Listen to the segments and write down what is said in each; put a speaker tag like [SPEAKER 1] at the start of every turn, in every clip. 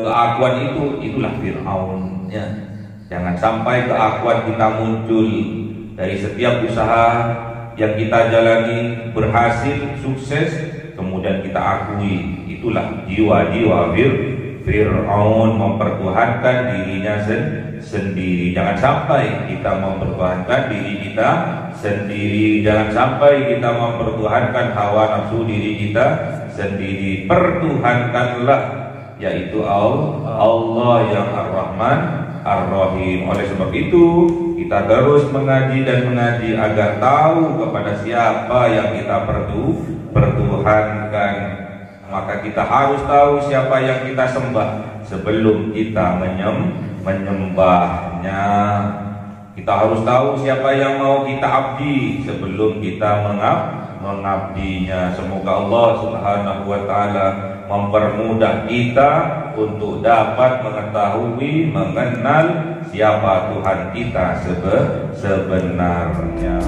[SPEAKER 1] keakuan itulah Fir'aun ya. Jangan sampai keakuan kita muncul dari setiap usaha yang kita jalani berhasil, sukses, kemudian kita akui. Itulah jiwa-jiwa Fir'aun, mempertuhankan dirinya sendiri. Jangan sampai kita mempertuhankan diri kita sendiri. Jangan sampai kita mempertuhankan hawa nafsu diri kita sendiri. Pertuhankanlah, yaitu Allah yang Ar-Rahman Ar-Rahim. Oleh sebab itu kita terus mengaji dan mengaji agar tahu kepada siapa yang kita pertuhankan. Maka kita harus tahu siapa yang kita sembah sebelum kita menyembahnya. Kita harus tahu siapa yang mau kita abdi sebelum kita mengabdinya. Semoga Allah Subhanahu wa ta'ala mempermudah kita untuk dapat mengetahui, mengenal siapa Tuhan kita sebenarnya.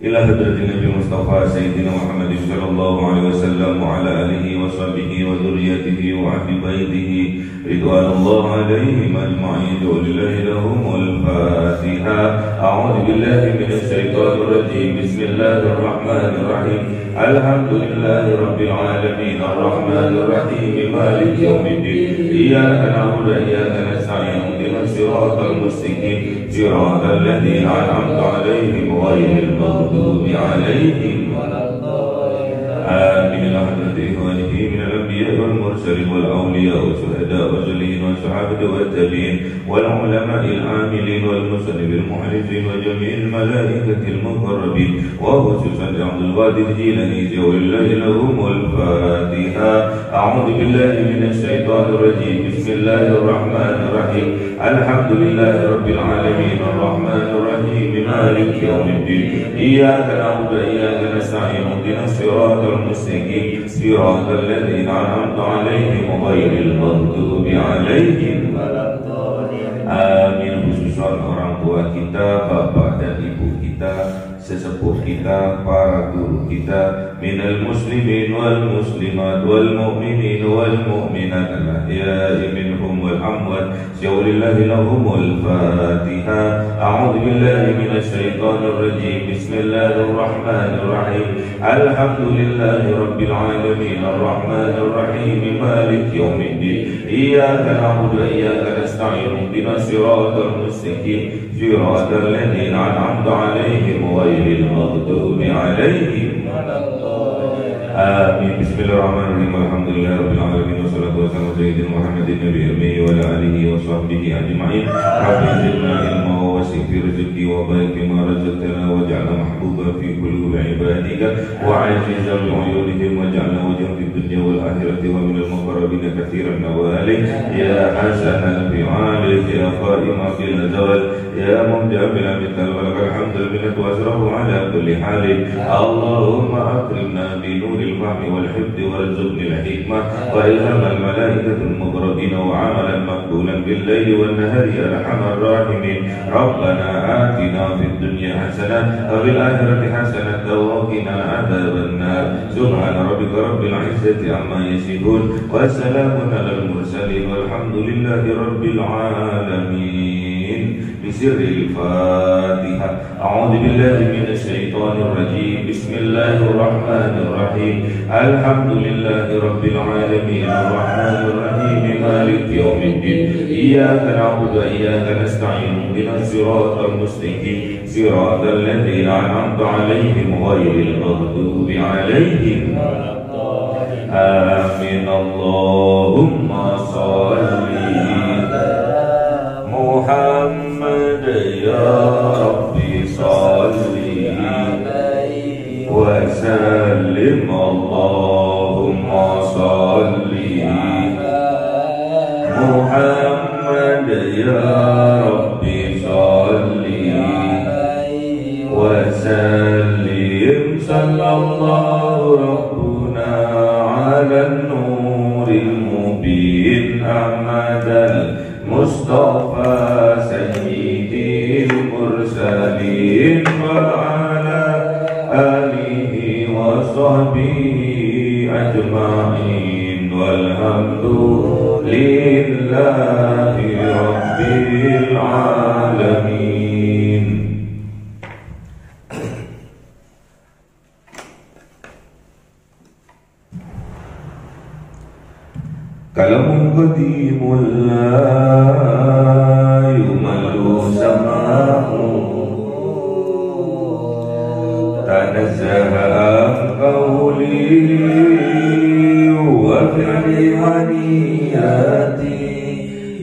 [SPEAKER 1] Ila hadratin Nabi Mustafa Sayyidina Muhammad sallallahu alaihi wasallam wa ala alihi wa sahbihi wa dhurriyyatihi wa ahli baitihi ridwanullah alaihim ajma'in. Lillahi lahumul Fatiha. A'udzu billahi minasy syaithanir rajim. Bismillahir rahmanir rahim. Alhamdulillahi rabbil alamin arrahmanir rahim maliki yaumiddin. Iyyaka na'budu wa iyyaka nasta'in. Ihdinas siratal mustaqim. Siratal ladzina an'amta 'alaihim ghairil maghdubi 'alaihim waladdallin. Amin. Alhamdulillahi min al-anbiya'i wal mursalin wal awliya'i والشهداء والصالحين والصحابة والتابعين والعلماء العاملين والمصنفين المحدثين وجميع الملائكة المقربين وخصوصا عبد القادر الجيلاني ولله لهم الفاتحة. أعوذ بالله من الشيطان الرجيم. بسم الله الرحمن الرحيم. الحمد لله رب العالمين الرحمن الرحيم مالك يوم الدين. إياك نعبد وإياك نستعين اهدنا الصراط المستقيم صراط الذين أنعمت عليهم غير المغضوب عليهم waladdallin. Amin. Khususan orang tua kita, bapak dan ibu kita, sesepuh kita, para guru kita, minal muslimin wal muslimat wal mu'minin wal mu'minat al-ahya'i minhum wal amwat. Syawlillahi lahumul Fatiha. A'udzu billahi minasy syaithanir rajim. Bismillahir rahim. Alhamdulillahi rabbil alamin arrahmanir rahim maliki yaumiddin. Iyyaka na'budu wa iyyaka nasta'in. Ihdinas siratal mustaqim. Siratal ladzina an'amta 'alaihim ghairil maghdubi 'alaihim waladdallin. Amin. Bismillahirrahmanirrahim. Alhamdulillahirabbil alamin wassalatu wassalamu ala sayyidina Muhammadin nabiyil ummi wa ala alihi wa sahbihi ajma'in. Rabbi zidna ilma wa wasi' fi rizqi wa barik fi ma razaqtana waj'alna mahbuban fi qulubi ibadika wa 'azizan bi 'uyunihim waj'alna wajhan fid dunya wal akhirati wa minal muqarrabin katsiran nawali ya hasanal fi'ali ya qa'ima fil zawal ya mubdi'a bil amthal wa lakal hamdul minna wa asrahu ala kulli halin. Allahumma akrimna bi nuril fahmi wal hifdi warzuqni al hikmah wa ilham al malaikatil muqarrabin wa 'amalan maqbulan bil laili wan nahari ya arhamar rahimin. Rabbana atina fid dunya hasanah wa fil akhirati hasanah wa qina adzaban nar. Subhana rabbika rabbil izzati amma yasifun wa salamun alal mursalin walhamdulillahi rabbil alamin. Bisirril Fatihah. A'udzu billahi minasy syaithanir rajim. Bismillahir rahmanir rahim. Alhamdulillahi rabbil alamin arrahmanir rahim maliki yaumiddin. Iyyaka na'budu wa iyyaka nasta'in. Ihdinas siratal mustaqim. Siratal ladzina an'amta 'alaihim ghairil maghdubi 'alaihim waladdallin. Amin. Allahumma shalli Muhammad ya Rabbi salli wa sallim. Allahumma salli Muhammad ya Rabbi salli wa sallim. Sallallahu rabbuna ala nuril mubin Ahmadal Mustafa Sayyidil Mursalin wa ala alihi wa sahbihi ajma'in walhamdulillahi rabbil alamin. Kalamun qadimul la yumallu sama'u tanazzaha an qawli wa fi'li wa niyati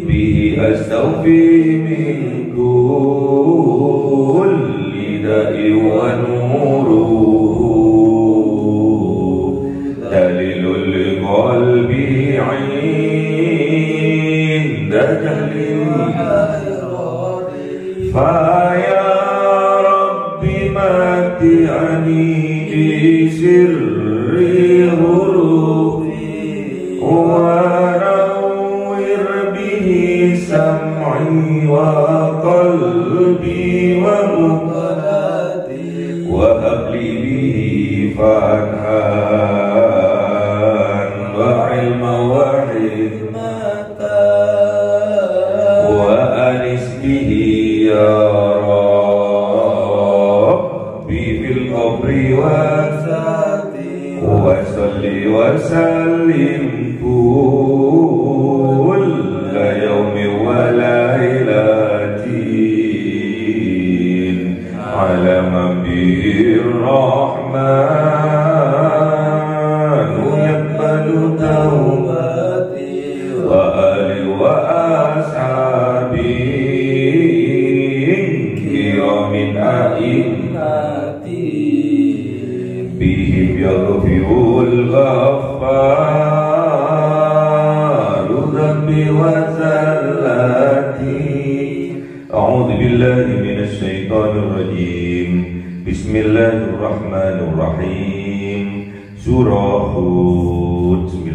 [SPEAKER 1] bihi astawfi min kulli da'i wa nuru dalilul qalbi 'inda jahli fa ya rabbi mati'ani bi sirri hurufi wa nawwir bihi sam'i wa qalbi wa muqallati wa habli bihi fathan wa ilma wa hikmata wa anis bihi ya rabbi fil qabri wa sati wa salli wa sallim kulla yawmi wa lailatin ala mabir rahman yaqbalu taubati wa ali wa ashabi kiramin a'immati bihim yaghfirul ghaffaru dhanbi wa zallati. A'udzu billahi minasy syaithanir rajim. Bismillahirrahmanirrahim. Surah Hud 9.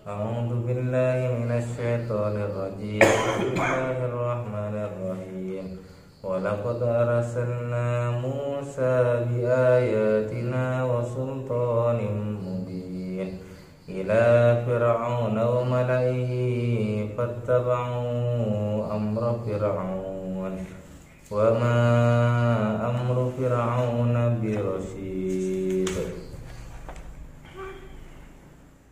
[SPEAKER 2] A'udzu billahi minasy syaithanir rajim. Bismillahirrahmanirrahim. Wa laqad arsalna Musa bi ayatina wa sultanin mubin ila fir'auna wa mala'ihi fattaba'u amra fir'aun wa ma amru fir'auna birasyid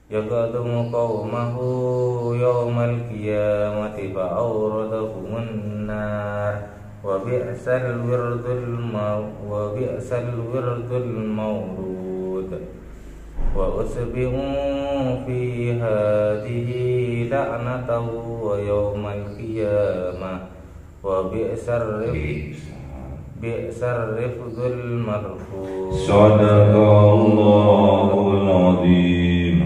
[SPEAKER 2] yaqadumu qawmahu yawmal qiyamati fa'awradahumun nar wa bi'sal wirdul mawrud wa usbi'u fi hadhihi la'natahu wa yawmal qiyamah wa bi'sar rifdul marfu.
[SPEAKER 1] Sadaqallahul azim.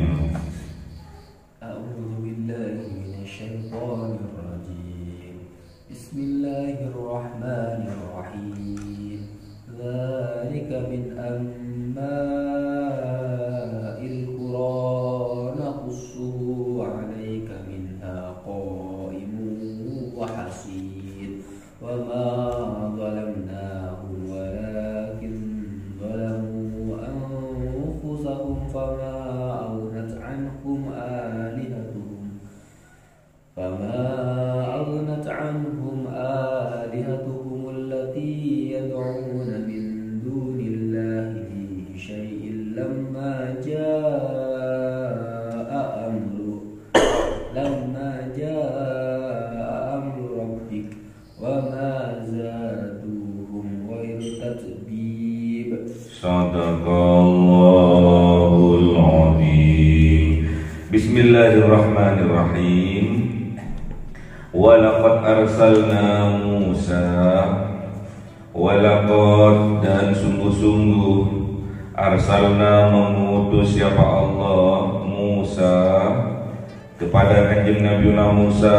[SPEAKER 3] A'udzu billahi minasy syaithanir rajim. Bismillahirrahmanirrahim. Dzalika min amma'il qura naqussu 'alaika minha qa'imun wa hasid. Wa ma zalamnahum walakin zalamu anfusahum fama aghnat 'anhum alihatuhum allati yad'una min dunillahi min syai'in lamma jaa'a amru rabbik wa ma zaduhum ghairu tatbib.
[SPEAKER 1] Sadaqallahul azim. Bismillahirrahmanirrahim. Walaqad arsalna Musa, walaqad dan sungguh-sungguh arsalna mengutus siapa Allah Musa kepada kanjeng Nabi Musa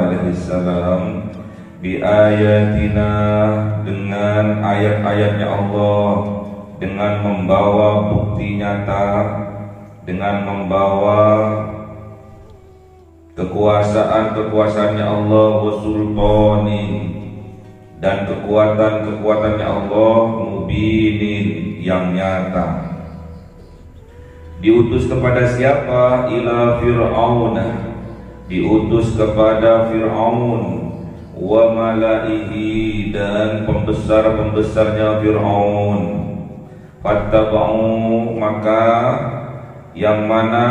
[SPEAKER 1] alaihissalam bi ayatina dengan ayat-ayatnya Allah, dengan membawa bukti nyata, dengan membawa kekuasaannya Allah wa sultanin dan kekuatannya Allah mubinin yang nyata. Diutus kepada siapa? Ila Fir'aun, diutus kepada Fir'aun, wa malaihi, dan pembesar-pembesarnya Fir'aun. Fattaba'u, maka yang mana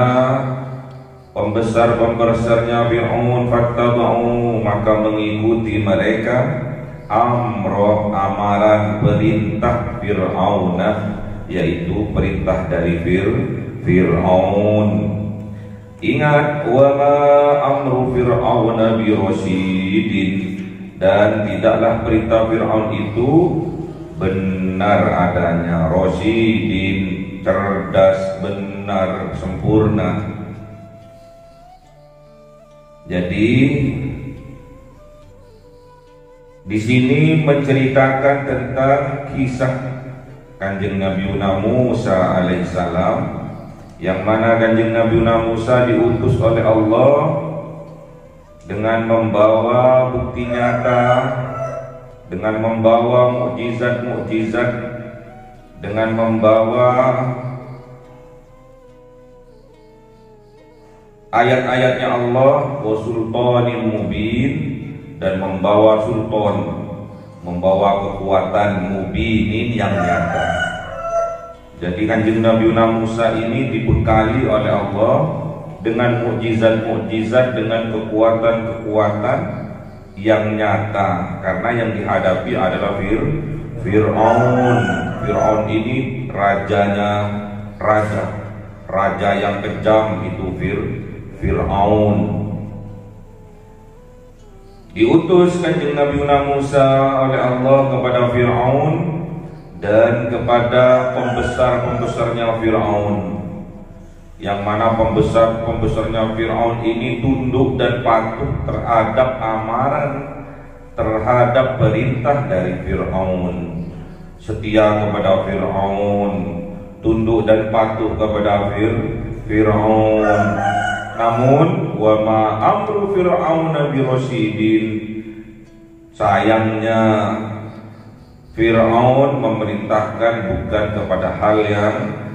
[SPEAKER 1] pembesar-pembesarnya Fir'aun, fattaba'u, maka mengikuti mereka amroh, amaran, perintah Fir'aun, yaitu perintah dari Fir'aun. Ingat, wa ma amru Fir'aun bi rasyidin, dan tidaklah perintah Fir'aun itu benar adanya, rasyidin, cerdas, benar, sempurna. Jadi di sini menceritakan tentang kisah Kanjeng Nabi Musa alaihissalam, yang mana Kanjeng Nabi Musa diutus oleh Allah dengan membawa bukti nyata, dengan membawa mukjizat-mukjizat, dengan membawa ayat-ayatnya Allah, wa sultanin mubin, dan membawa sultan, membawa kekuatan mubinin yang nyata. Jadi Kanjeng Nabi Musa ini dibekali oleh Allah dengan mukjizat-mukjizat, dengan kekuatan-kekuatan yang nyata, karena yang dihadapi adalah Fir'aun. Fir'aun ini raja yang kejam, itu Fir'aun. Diutus Kanjeng Nabi Musa oleh Allah kepada Fir'aun dan kepada pembesar-pembesarnya Fir'aun, yang mana pembesar-pembesarnya Fir'aun ini tunduk dan patuh terhadap amaran, terhadap perintah dari Fir'aun, setia kepada Fir'aun, tunduk dan patuh kepada Fir'aun. Namun wa ma amru Fir'aun bi rasyidin, sayangnya Fir'aun memerintahkan bukan kepada hal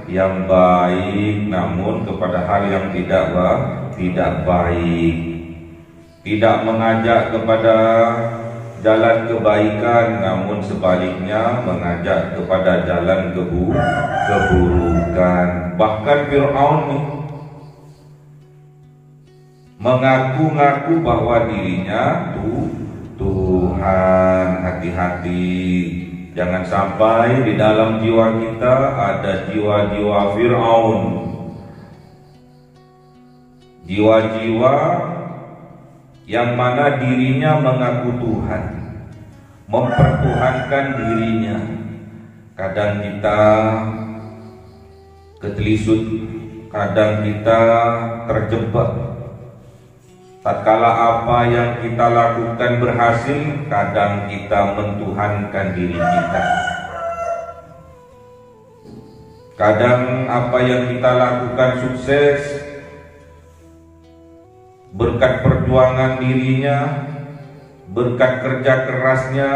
[SPEAKER 1] yang baik, namun kepada hal yang tidak baik. Tidak mengajak kepada jalan kebaikan, namun sebaliknya mengajak kepada jalan keburukan. Bahkan Fir'aun mengaku-ngaku bahwa dirinya Tuhan. Hati-hati, jangan sampai di dalam jiwa kita ada jiwa-jiwa Fir'aun, jiwa-jiwa yang mana dirinya mengaku Tuhan, mempertuhankan dirinya. Kadang kita ketelisut, kadang kita terjebak. Tatkala apa yang kita lakukan berhasil, kadang kita mentuhankan diri kita. Kadang apa yang kita lakukan sukses berkat perjuangan dirinya, berkat kerja kerasnya,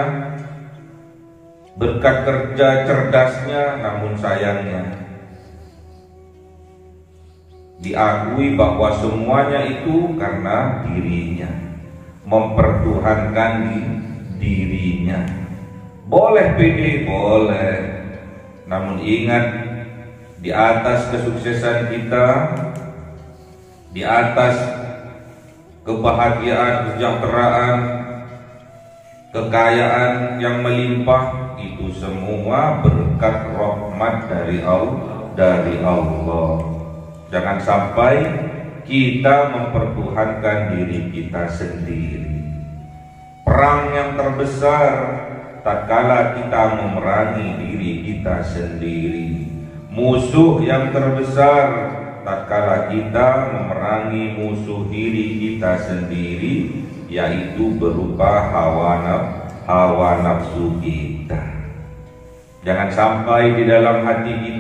[SPEAKER 1] berkat kerja cerdasnya, namun sayangnya diakui bahwa semuanya itu karena dirinya, mempertuhankan dirinya. Boleh pede, boleh, namun ingat, di atas kesuksesan kita, di atas kebahagiaan, kesejahteraan, kekayaan yang melimpah, itu semua berkat rahmat dari Allah. Jangan sampai kita mempertuhankan diri kita sendiri. Perang yang terbesar tatkala kita memerangi diri kita sendiri. Musuh yang terbesar tatkala kita memerangi musuh diri kita sendiri, yaitu berupa hawa nafsu kita. Jangan sampai di dalam hati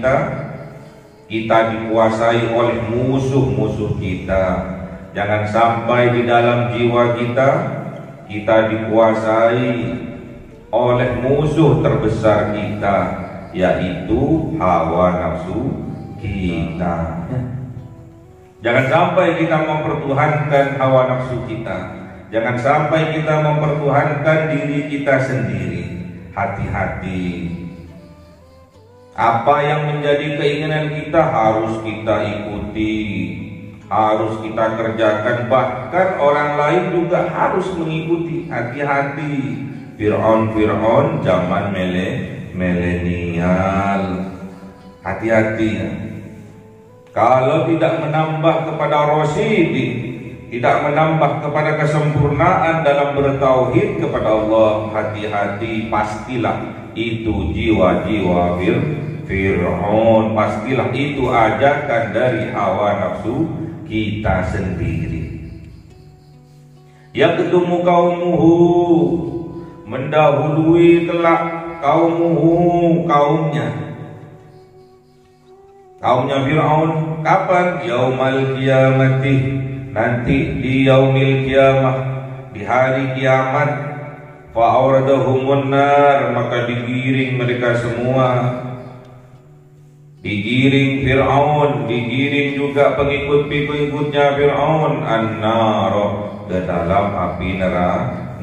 [SPEAKER 1] kita dikuasai oleh musuh-musuh kita. Jangan sampai di dalam jiwa kita dikuasai oleh musuh terbesar kita, yaitu hawa nafsu kita. Jangan sampai kita mempertuhankan hawa nafsu kita. Jangan sampai kita mempertuhankan diri kita sendiri. Hati-hati. Apa yang menjadi keinginan kita harus kita ikuti, harus kita kerjakan. Bahkan orang lain juga harus mengikuti. Hati-hati. Fir'aun zaman milenial. Hati-hati ya. Kalau tidak menambah kepada rosyidi, tidak menambah kepada kesempurnaan dalam bertauhid kepada Allah, hati-hati, pastilah itu jiwa-jiwa Fir'aun, pastilah itu ajakan dari hawa nafsu kita sendiri. Yang ketemu kaumuhu, mendahului kelak kaumnya Fir'aun. Kapan? Yaumal kiamati, nanti di yaumil kiamah, di hari kiamat. Fa'awradahumun nar, maka digiring mereka semua, digiring Fir'aun, digiring juga pengikut-pengikutnya Fir'aun, an-nar, ke dalam api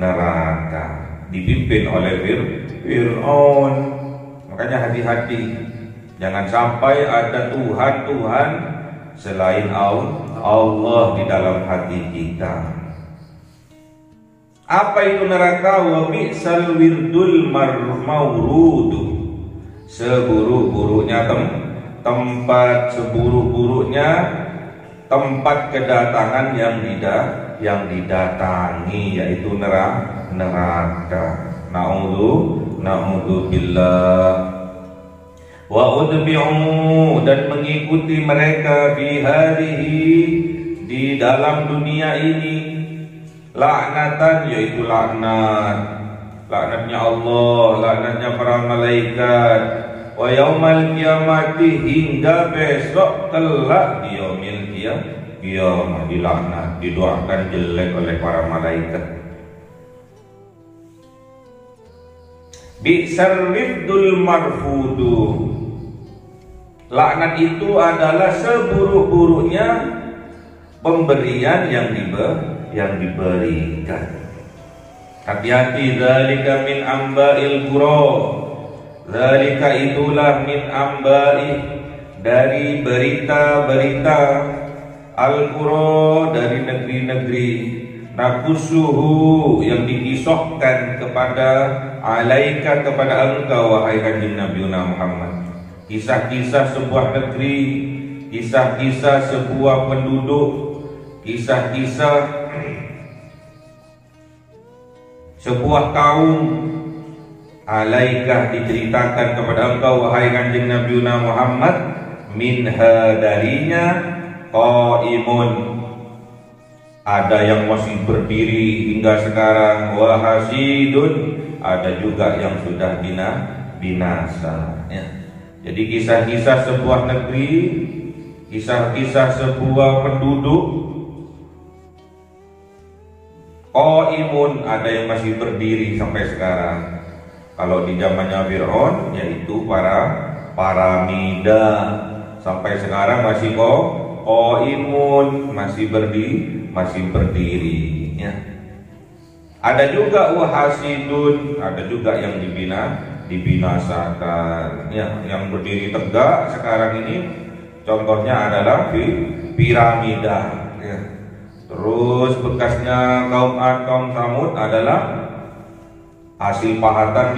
[SPEAKER 1] neraka, dipimpin oleh Fir'aun. Makanya hati-hati. Jangan sampai ada Tuhan selain Allah di dalam hati kita. Apa itu neraka? Wa bi'sal wirdul mawrud. Seburuk-buruknya tempat kedatangan yang didatangi, yaitu neraka. Na'udzu billah. Wa udbi'u, dan mengikuti mereka fi hadhihi, di dalam dunia ini, laknatan, yaitu laknatnya Allah, laknatnya para malaikat, wa yaumal kiamati, hingga besok kelak di yaumil kiamah, dilaknat, didoakan jelek oleh para malaikat. Bi'sar wirdul marfudu, laknat itu adalah seburuk-buruknya pemberian yang diberikan. Hati-hati, zalika min amba'il qura, zalika itulah min amba'i, dari berita-berita, al-qura, dari negeri-negeri, nakusuhu, yang dikisahkan kepada alaika, kepada engkau wahai kanjeng Nabi Muhammad. Kisah-kisah sebuah negeri, kisah-kisah sebuah penduduk, kisah-kisah sebuah kaum. Alaikah, diceritakan kepada engkau wahai kanjeng Nabi Muhammad, minha, darinya, qaimun, ada yang masih berdiri hingga sekarang, wa hasidun, ada juga yang sudah binasa ya. Jadi kisah-kisah sebuah negeri, kisah-kisah sebuah penduduk, qaimun, ada yang masih berdiri sampai sekarang. Kalau di zamannya Fir'aun, yaitu para mida, sampai sekarang masih qaimun, masih berdiri ya. Ada juga wahasidun, ada juga yang dibinasakan ya. Yang berdiri tegak sekarang ini contohnya adalah piramida ya. Terus bekasnya kaum Ad, kaum Samud adalah hasil pahatan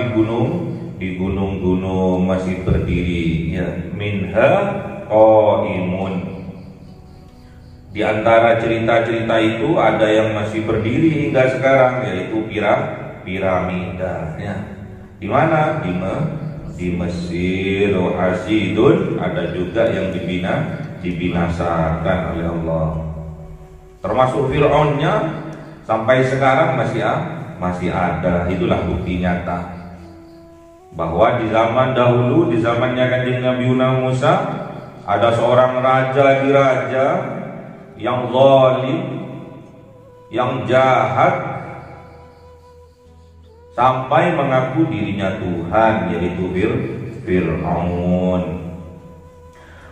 [SPEAKER 1] di gunung-gunung masih berdiri ya. Minha qaimun. Di antara cerita-cerita itu ada yang masih berdiri hingga sekarang, yaitu piramida ya. Di mana? Di Mesir. Hasidun, ada juga yang dibinasakan oleh Allah. Termasuk Fir'aunnya sampai sekarang masih ada. Itulah bukti nyata bahwa di zaman dahulu, di zamannya kanjeng Nabi Musa, ada seorang raja yang zalim, yang jahat, sampai mengaku dirinya Tuhan, yaitu Fir'aun.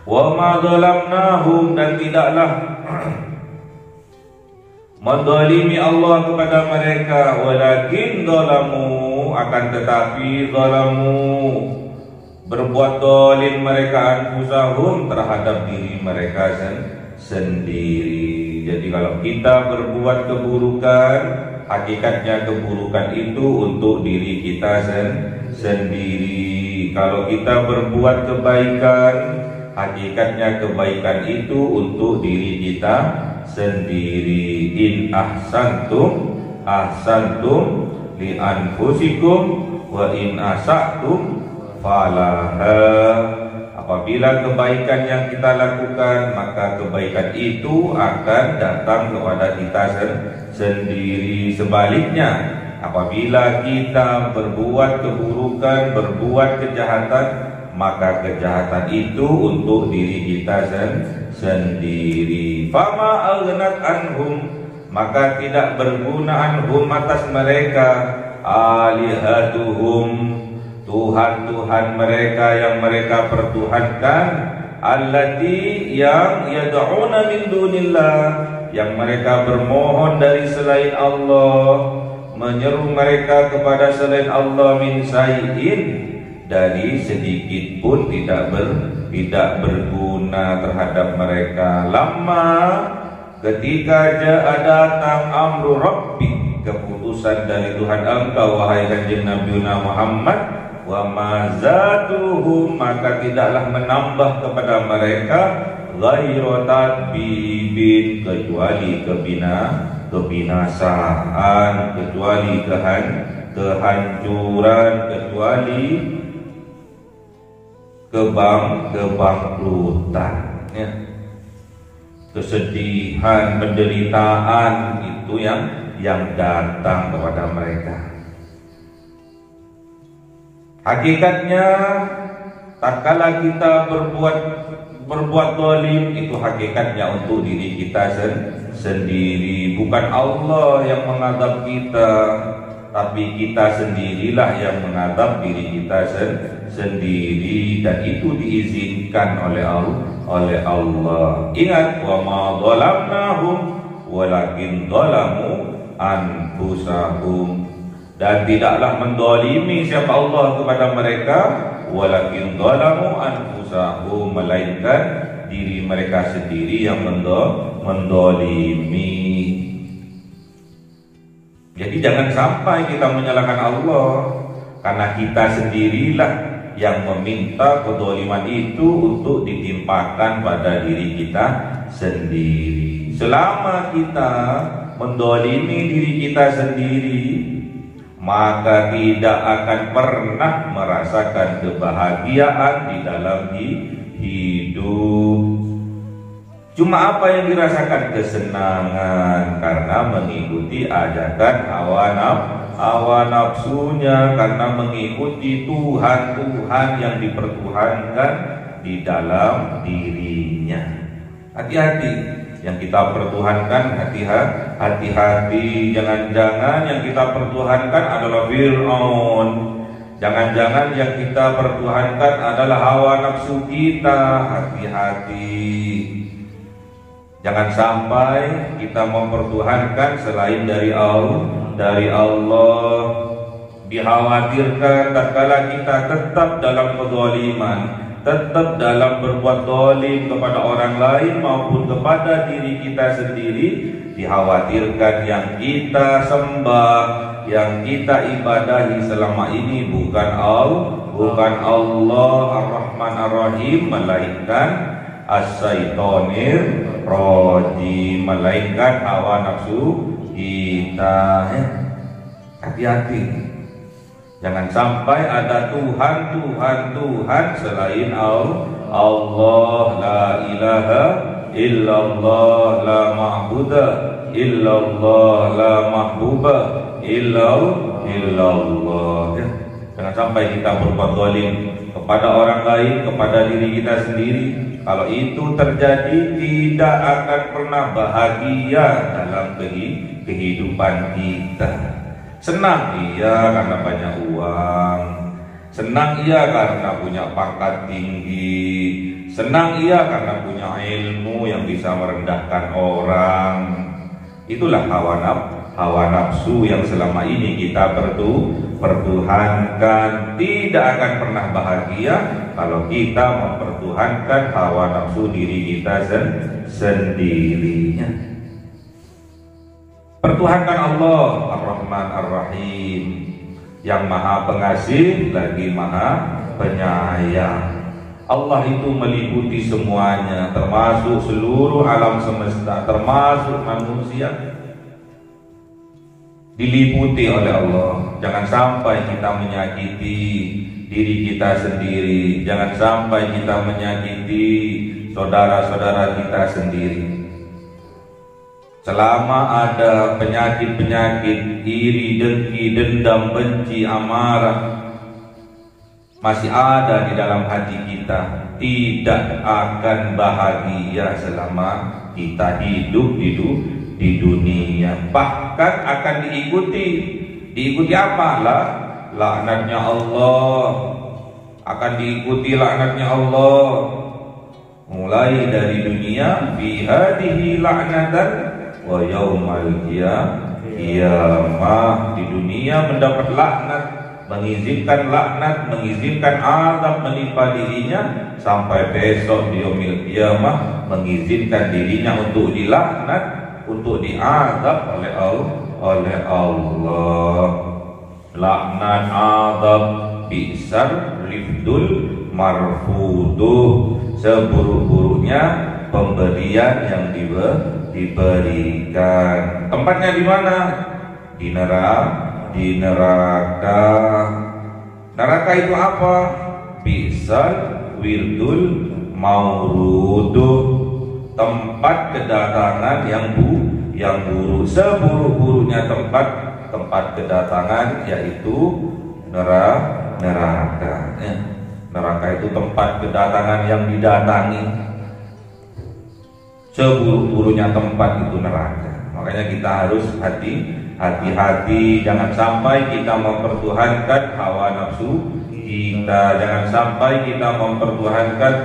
[SPEAKER 1] Wa ma zalamnahum, dan tidaklah menzalimi Allah kepada mereka, walakin zalamu, akan tetapi zalamu, berbuat zalim mereka anfusahum, terhadap diri mereka sendiri. Jadi kalau kita berbuat keburukan, hakikatnya keburukan itu untuk diri kita sendiri. Kalau kita berbuat kebaikan, hakikatnya kebaikan itu untuk diri kita sendiri. In ahsantum ahsantum li anfusikum wa in asa'tum falaha. Apabila kebaikan yang kita lakukan, maka kebaikan itu akan datang kepada kita sendiri. Sebaliknya, apabila kita berbuat keburukan, berbuat kejahatan, maka kejahatan itu untuk diri kita sendiri. Fama aghnat anhum, maka tidak berguna anhum atas mereka, alihatuhum, Tuhan-Tuhan mereka yang mereka pertuhankan, allati, yang yad'una min dunillah, yang mereka bermohon dari selain Allah, menyeru mereka kepada selain Allah, min syai'in, dari sedikit pun tidak berguna terhadap mereka. Lama ketika datang amru rabbi, keputusan dari Tuhan engkau wahai kanjeng Nabi Muhammad, wa mazaduhum, maka tidaklah menambah kepada mereka ghairu tadbibin, kecuali kebinasaan, kecuali kehancuran, kecuali kebangkrutan, ya. Kesedihan, penderitaan itu yang datang kepada mereka. Hakikatnya, tatkala kita berbuat zalim, itu hakikatnya untuk diri kita sendiri. Bukan Allah yang mengadab kita, tapi kita sendirilah yang mengadab diri kita sendiri, dan itu diizinkan oleh Allah. Ingat, wa ma zalamnahum walakin zalamu anfusahum, dan tidaklah mendolimi siapa Allah kepada mereka, walakin zalamu anfusahum, melainkan diri mereka sendiri yang mendolimi. Jadi jangan sampai kita menyalahkan Allah, karena kita sendirilah yang meminta kedoliman itu untuk ditimpakan pada diri kita sendiri. Selama kita mendolimi diri kita sendiri, maka tidak akan pernah merasakan kebahagiaan di dalam hidup. Cuma apa yang dirasakan? Kesenangan, karena mengikuti ajakan hawa nafsunya, karena mengikuti Tuhan yang dipertuhankan di dalam dirinya. Hati-hati yang kita pertuhankan, hati-hati, jangan-jangan yang kita pertuhankan adalah Fir'aun, jangan-jangan yang kita pertuhankan adalah hawa nafsu kita. Hati-hati, jangan sampai kita mempertuhankan selain dari Allah. Dikhawatirkan tatkala kita tetap dalam kezaliman, tetap dalam berbuat zalim kepada orang lain maupun kepada diri kita sendiri, dikhawatirkan yang kita sembah, yang kita ibadahi selama ini bukan Allah Ar-Rahman Ar-Rahim, melainkan As-Saitonir Rajim, melainkan hawa nafsu kita. Hati-hati, jangan sampai ada Tuhan selain Allah. La ilaha illallah, la ma'buda illallah, la mahbuba illallah. Jangan sampai kita berbuat zalim kepada orang lain, kepada diri kita sendiri. Kalau itu terjadi, tidak akan pernah bahagia dalam kehidupan kita. Senang iya karena banyak uang, senang iya karena punya pangkat tinggi, Senang ia karena punya ilmu yang bisa merendahkan orang. Itulah hawa nafsu yang selama ini kita pertuhankan. Tidak akan pernah bahagia kalau kita mempertuhankan hawa nafsu diri kita sendirinya. Pertuhankan Allah Ar-Rahman Ar-Rahim, yang maha pengasih lagi maha penyayang. Allah itu meliputi semuanya, termasuk seluruh alam semesta, termasuk manusia, diliputi oleh Allah. Jangan sampai kita menyakiti diri kita sendiri, jangan sampai kita menyakiti saudara-saudara kita sendiri. Selama ada penyakit-penyakit iri, dengki, dendam, benci, amarah masih ada di dalam hati kita, tidak akan bahagia selama kita hidup di dunia. Bahkan akan diikuti apa? Laknatnya Allah. Akan diikuti laknatnya Allah. Mulai dari dunia, fi hadhihi la'natan wa yaumal qiyamah. Di dunia mendapat laknat, mengizinkan laknat, mengizinkan azab menimpa dirinya, sampai besok di yaumil qiyamah mengizinkan dirinya untuk dilaknat, untuk diazab oleh Allah. Laknat, azab, bi'sar rifdul marfuduh, seburuk-buruknya pemberian yang diberikan. Tempatnya di mana? Di neraka. Neraka itu apa? Bi'sal wirdul mauruduh, tempat kedatangan yang buruk. Seburuk-buruknya tempat kedatangan yaitu neraka. Neraka itu tempat kedatangan yang didatangi. Seburuk-buruknya tempat itu neraka. Makanya kita harus hati-hati, jangan sampai kita mempertuhankan hawa nafsu kita, jangan sampai kita mempertuhankan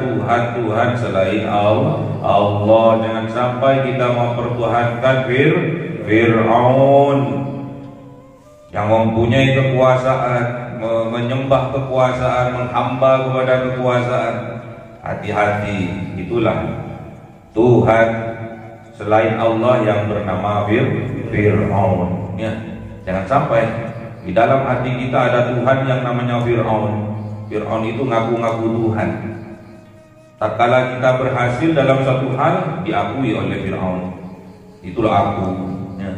[SPEAKER 1] Tuhan selain Allah, jangan sampai kita mempertuhankan Fir'aun yang mempunyai kekuasaan, menyembah kekuasaan, menghamba kepada kekuasaan. Hati-hati, itulah Tuhan selain Allah yang bernama Fir'aun. Ya, jangan sampai di dalam hati kita ada Tuhan yang namanya Fir'aun. Fir'aun itu ngaku-ngaku Tuhan. Tak kala kita berhasil dalam satu hal, diakui oleh Fir'aun. Itulah aku. Ya.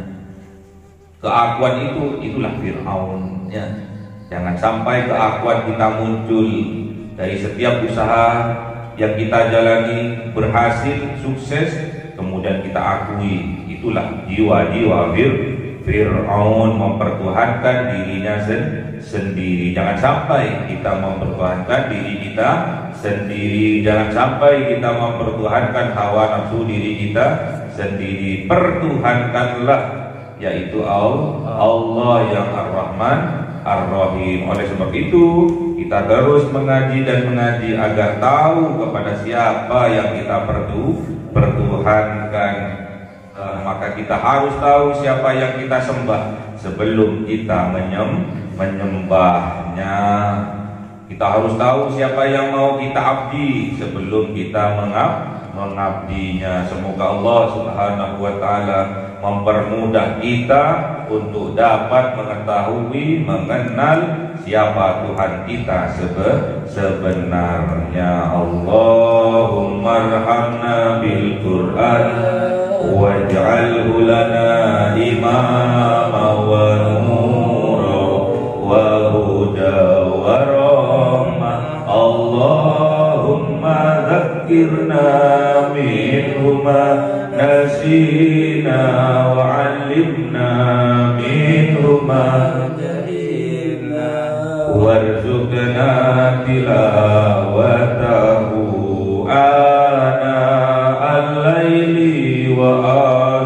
[SPEAKER 1] Keakuan itulah Fir'aun. Ya. Jangan sampai keakuan kita muncul dari setiap usaha yang kita jalani, berhasil, sukses, kemudian kita akui. Itulah jiwa-jiwa Fir'aun, mempertuhankan dirinya sendiri. Jangan sampai kita mempertuhankan diri kita sendiri. Jangan sampai kita mempertuhankan hawa nafsu diri kita sendiri. Pertuhankanlah, yaitu Allah yang Ar-Rahman Ar-Rahim. Oleh sebab itu kita terus mengaji dan mengaji agar tahu kepada siapa yang kita pertuhankan. Maka kita harus tahu siapa yang kita sembah sebelum kita menyembahnya. Kita harus tahu siapa yang mau kita abdi sebelum kita mengabdinya. Semoga Allah Subhanahu wa ta'ala mempermudah kita untuk dapat mengetahui, mengenal siapa Tuhan kita sebenarnya. Allahumma arhamna bil Qur'an waj'alhu lana imama wa nura wa huda wa rahmah. Allahumma dhakkirna minhu ma nasina wa 'allimna minhu ma jahilna warzuqna tilawatahu ana al-laili wa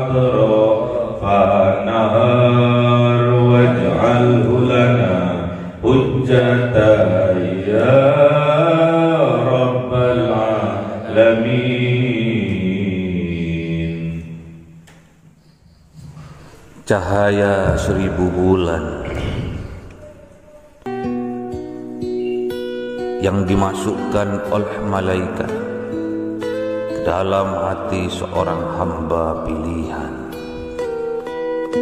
[SPEAKER 1] atrafan nahar waj'alhu lana hujjatan ya rabbal
[SPEAKER 4] cahaya 1000 bulan yang dimasukkan oleh malaikat ke dalam hati seorang hamba pilihan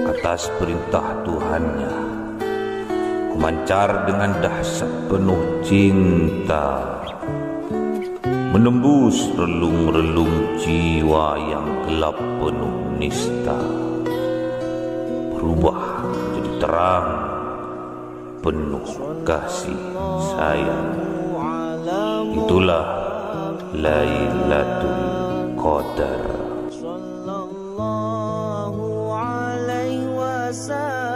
[SPEAKER 4] atas perintah Tuhannya, memancar dengan dahsyat penuh cinta, menembus relung-relung jiwa yang gelap penuh nista, berubah menjadi terang penuh kasih sayang. Itulah Lailatul Qadar.
[SPEAKER 5] Sallallahu alaihi wasallam.